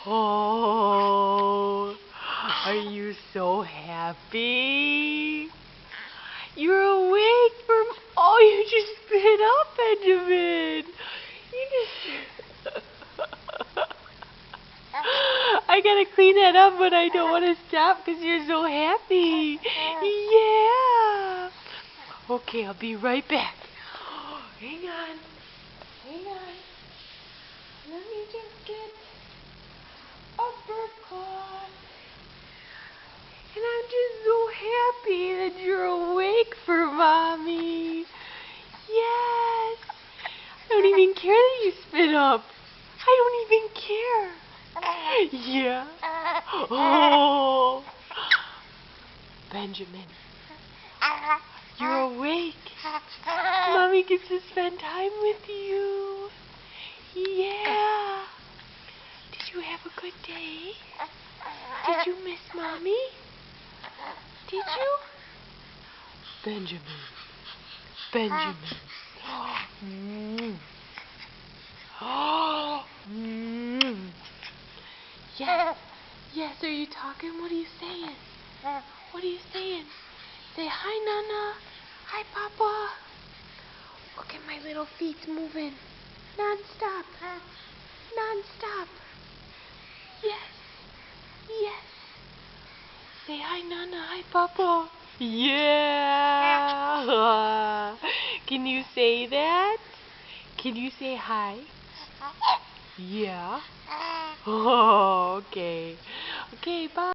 Oh, are you so happy? You're awake from... Oh, you just spit up, Benjamin. You just... I gotta clean that up, but I don't want to stop because you're so happy. Yeah. Okay, I'll be right back. Hang on. Hang on. Let me just get a burp cloth. And I'm just so happy that you're awake for Mommy. Yes. I don't even care that you spit up. I don't even care. Yeah. Oh. Benjamin, you're awake. Mommy gets to spend time with you. Yeah. Did you have a good day? Did you miss Mommy? Did you? Benjamin. Benjamin. Mm. Oh. Mm. Yes. Yes, are you talking? What are you saying? What are you saying? Say hi, Nana. Hi, Papa. Look at my little feet moving. Non-stop. Non-stop. Yes. Yes. Say hi, Nana. Hi, Papa. Yeah. Can you say that? Can you say hi? Yeah. Oh, okay. Okay, bye.